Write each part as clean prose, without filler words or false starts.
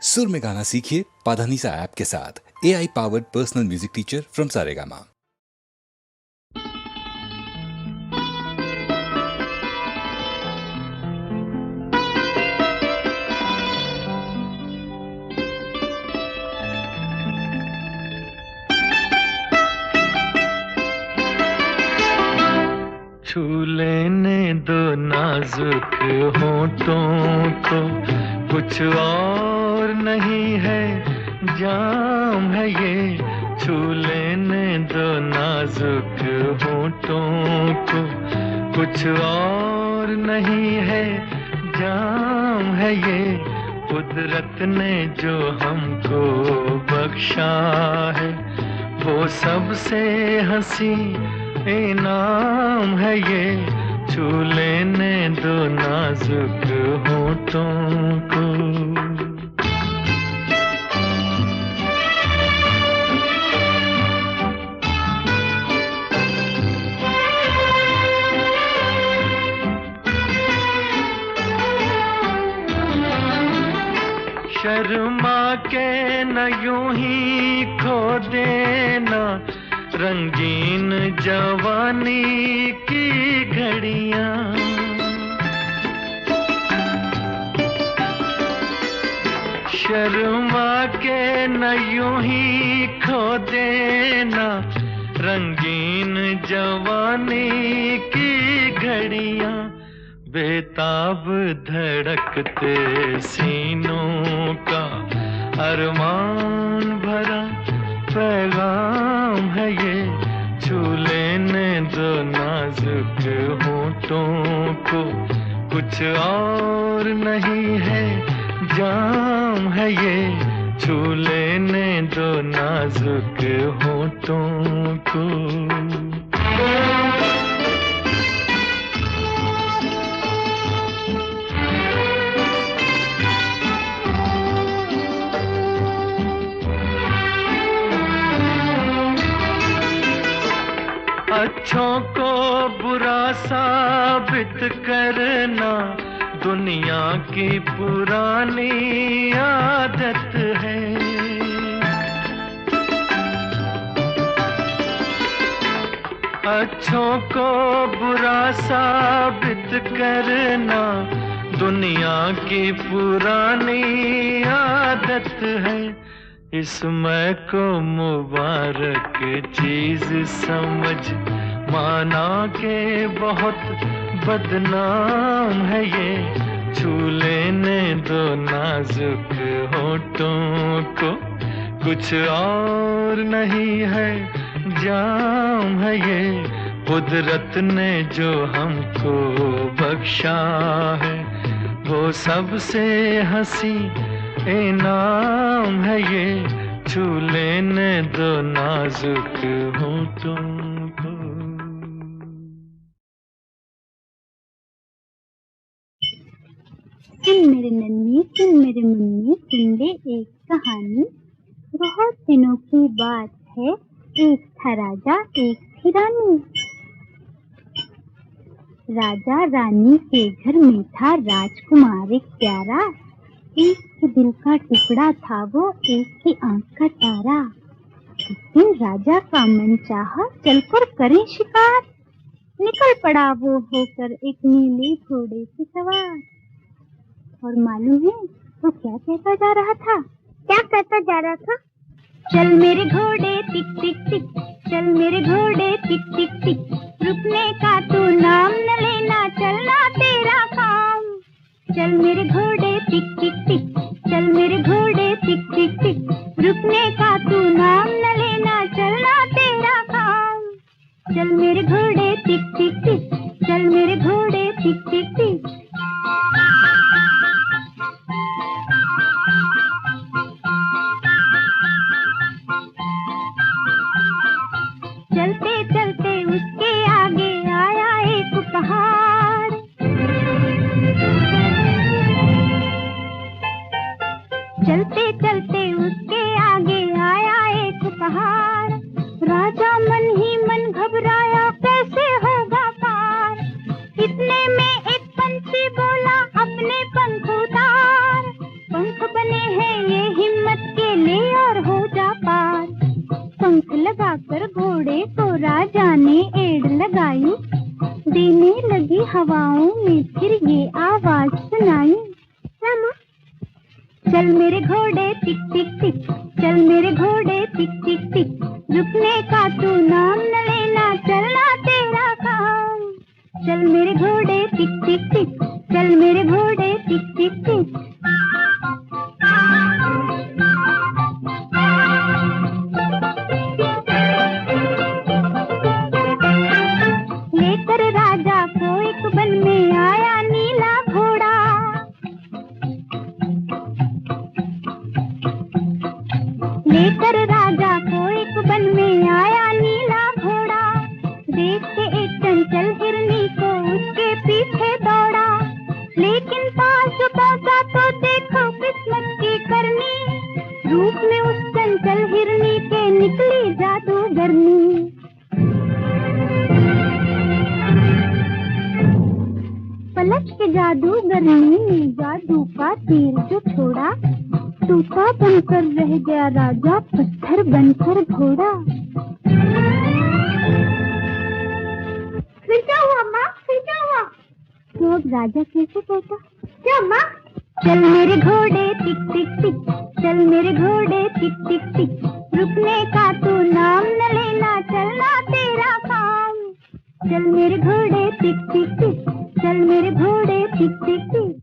सुर में गाना सीखिए पाधानीसा ऐप के साथ। AI powered personal music teacher from Saregama. छू लेने दो नाजुक होठों को, कुछ और नहीं है जाम है ये। छू लेने दो नाजुक होठों को, कुछ और नहीं है जाम है ये। कुदरत ने जो हमको बख्शा है, वो सबसे हंसी इनाम है ये। छू लेने दो नाजुक होठों को। शर्मा के न यूं ही खो देना रंगीन जवानी की घड़ियां। शर्मा के न यूं ही खो देना रंगीन जवानी की घड़ियां। बेताब धड़कते सीनों का अरमान भरा पैगाम है ये। छू लेने दो नाजुक होठों को, कुछ और नहीं है जाम है ये। छू लेने दो नाजुक होठों को। अच्छों को बुरा साबित करना दुनिया की पुरानी आदत है। अच्छों को बुरा साबित करना दुनिया की पुरानी आदत है। इसमें को मुबारक चीज समझ माना के बहुत बदनाम है ये। छू लेने दो नाजुक होठों को, कुछ और नहीं है जाम है ये। कुदरत ने जो हमको बख्शा है, वो सबसे हंसी इनाम है ये। छू लेने दो नाजुक होठों को। सुन मेरे नन्हे, सुन मेरे मुन्ने, सुन ले एक कहानी। बहुत दिनों की बात है, एक था राजा एक थी रानी। राजा रानी के घर में था राजकुमार एक प्यारा। एक के दिल का टुकड़ा था वो, एक की आंख का तारा। एक दिन राजा का मन चाहा चल कर करें शिकार। निकल पड़ा वो होकर एक नीले घोड़े पे सवार। और मालूम है वो क्या कहता जा रहा था? क्या कहता जा रहा था? चल मेरे घोड़े टिक टिक टिक, चल मेरे घोड़े टिक टिक टिक। रुकने का तू नाम न लेना, चलना तेरा काम। चल मेरे घोड़े टिक टिक टिक, चल मेरे घोड़े टिक टिक टिक। रुकने का तू नाम न लेना, चलना तेरा काम। चल मेरे घोड़े टिक टिक टिक, चल मेरे घोड़े टिक टिक टिक। चलते चलते उसके आगे आया एक पहाड़। चलते चलते उसके आगे आया एक पहाड़। राजा मन ही मन घबराया, कैसे होगा पार। इतने में एक पंछी बोला, अपने पंख उतार। पंख बने हैं ये चल मेरे घोड़े टिक टिक टिक, चल मेरे घोड़े टिक टिक टिक, रुकने का तू नाम न लेना, चलना तेरा काम। चल मेरे घोड़े टिक टिक टिक, चल मेरे घोड़े टिक टिक टिक। लेकर राजा को एक वन में आया नीला घोड़ा, लेकर राजा को एक वन में आया नीला घोड़ा। देख के एक चंचल हिरनी को उसके पीछे दौड़ा, लेकिन पास जो पहुंचा तो देखो किस्मत की करनी, रूप में उस चंचल हिरनी के निकली जादूगरनी। पलट के जादूगरनी ने जादू का तीर जो छोड़ा, तूता बनकर रह गया राजा, पत्थर बनकर घोड़ा। फिर क्या हुआ माँ, फिर क्या हुआ? तो अब राजा कैसे कहता? क्या माँ? चल मेरे घोड़े टिक टिक टिक, चल मेरे घोड़े टिक टिक टिक, रुकने का तू नाम न लेना, चलना तेरा काम। चल मेरे घोड़े टिक टिक टिक, चल मेरे घोड़े टिक टिक टिक।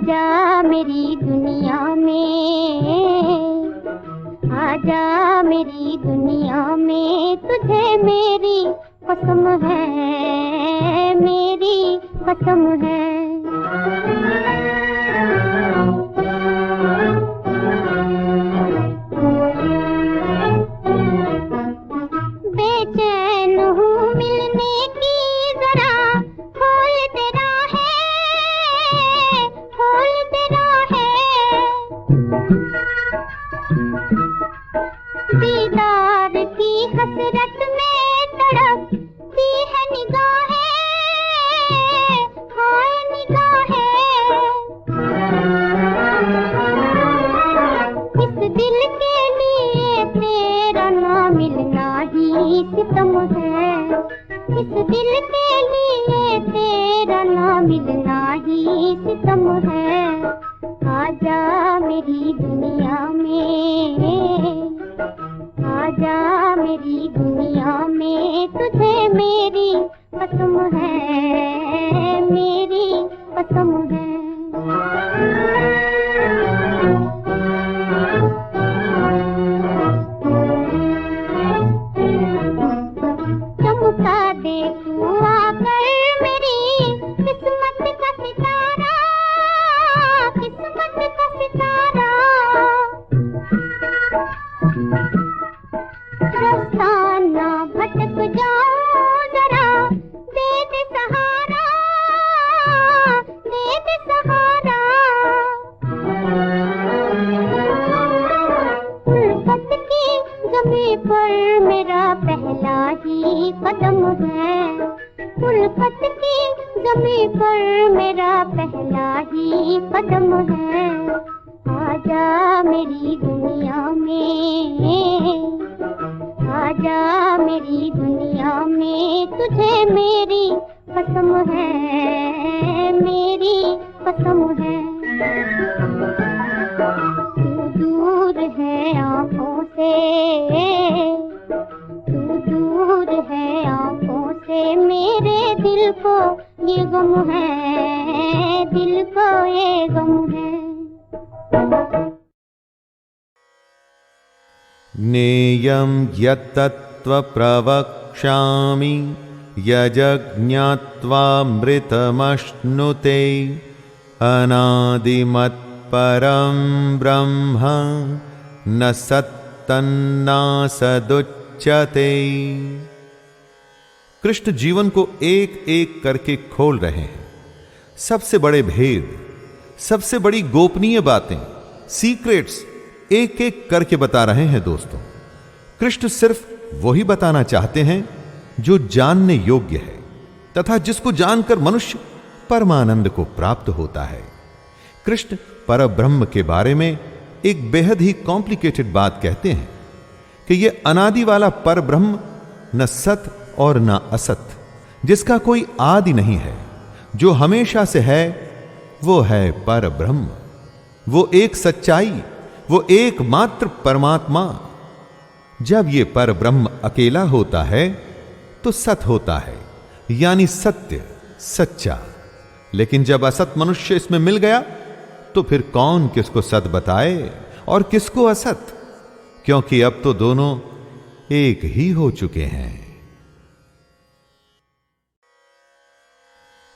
आजा मेरी दुनिया में, आजा मेरी दुनिया में, तुझे मेरी कसम है, मेरी कसम है। बेचैन हूँ मिलने की, जरा खोल तेरा है, खोल तेरा है। दीदार की हसरत में तड़पती है निगाहें, हाय निगाहें। इस दिल के लिए तेरा ना मिलना ही सितम है, इस दिल के लिए तेरा ना मिलना ही सितम है। आजा मेरी दुनिया में, आजा मेरी दुनिया में, तुझे मेरी कसम है, मेरी कसम है। चमका दे तू आकर मेरी किस्मत का सितारा, किस्मत का सितारा। रास्ता ना भटक जाऊं जरा, दे दे सहारा, दे दे सहारा। उल्फत की ज़मीं पर मेरा पहला ही कदम है, उल्फत की ज़मीं पर मेरा पहला ही कदम है। आजा मेरी दुनिया में, आजा मेरी दुनिया में, तुझे मेरी कसम है, मेरी कसम है। तू दूर है आँखों से, तू दूर है आँखों से, मेरे दिल को ये गम है, दिल को ये गम है। नेयं यत्तत्त्वप्रवक्ष्यामि यजज्ञात्वामृतमश्नुते अनादिमत्परं ब्रह्म न सत्तन्नासदुच्यते। कृष्ण जीवन को एक एक करके खोल रहे हैं। सबसे बड़े भेद, सबसे बड़ी गोपनीय बातें, सीक्रेट्स एक एक करके बता रहे हैं दोस्तों। कृष्ण सिर्फ वही बताना चाहते हैं जो जानने योग्य है तथा जिसको जानकर मनुष्य परमानंद को प्राप्त होता है। कृष्ण परब्रह्म के बारे में एक बेहद ही कॉम्प्लिकेटेड बात कहते हैं कि यह अनादि वाला परब्रह्म न सत और न असत, जिसका कोई आदि नहीं है, जो हमेशा से है, वो है परब्रह्म। वो एक सच्चाई, वो एकमात्र परमात्मा। जब ये परब्रह्म अकेला होता है तो सत होता है, यानी सत्य, सच्चा। लेकिन जब असत मनुष्य इसमें मिल गया तो फिर कौन किसको सत बताए और किसको असत, क्योंकि अब तो दोनों एक ही हो चुके हैं।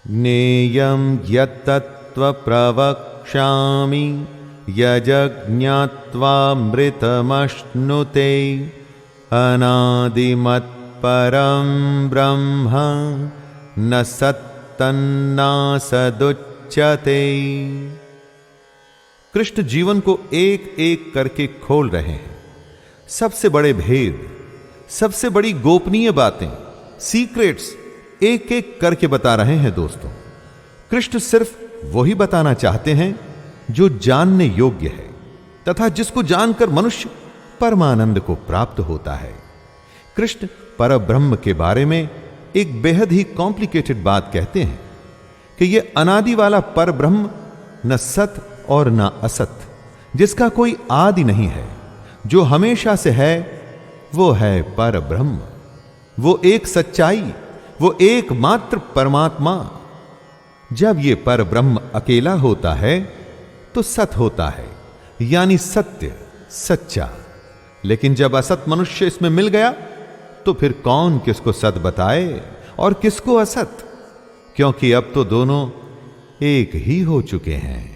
नेयं यत्तत्त्वप्रवक्ष्यामि यजज्ञात्वामृतमश्नुते अनादिमत्परं ब्रह्म न सत्तन्नासदुच्यते। कृष्ण जीवन को एक एक करके खोल रहे हैं। सबसे बड़े भेद, सबसे बड़ी गोपनीय बातें, सीक्रेट्स एक एक करके बता रहे हैं दोस्तों। कृष्ण सिर्फ वही बताना चाहते हैं जो जानने योग्य है तथा जिसको जानकर मनुष्य परमानंद को प्राप्त होता है। कृष्ण परब्रह्म के बारे में एक बेहद ही कॉम्प्लिकेटेड बात कहते हैं कि यह अनादि वाला परब्रह्म न सत और न असत, जिसका कोई आदि नहीं है, जो हमेशा से है, वो है परब्रह्म। वो एक सच्चाई, वो एकमात्र परमात्मा। जब ये पर ब्रह्म अकेला होता है तो सत होता है, यानी सत्य, सच्चा। लेकिन जब असत मनुष्य इसमें मिल गया तो फिर कौन किसको सत बताए और किसको असत, क्योंकि अब तो दोनों एक ही हो चुके हैं।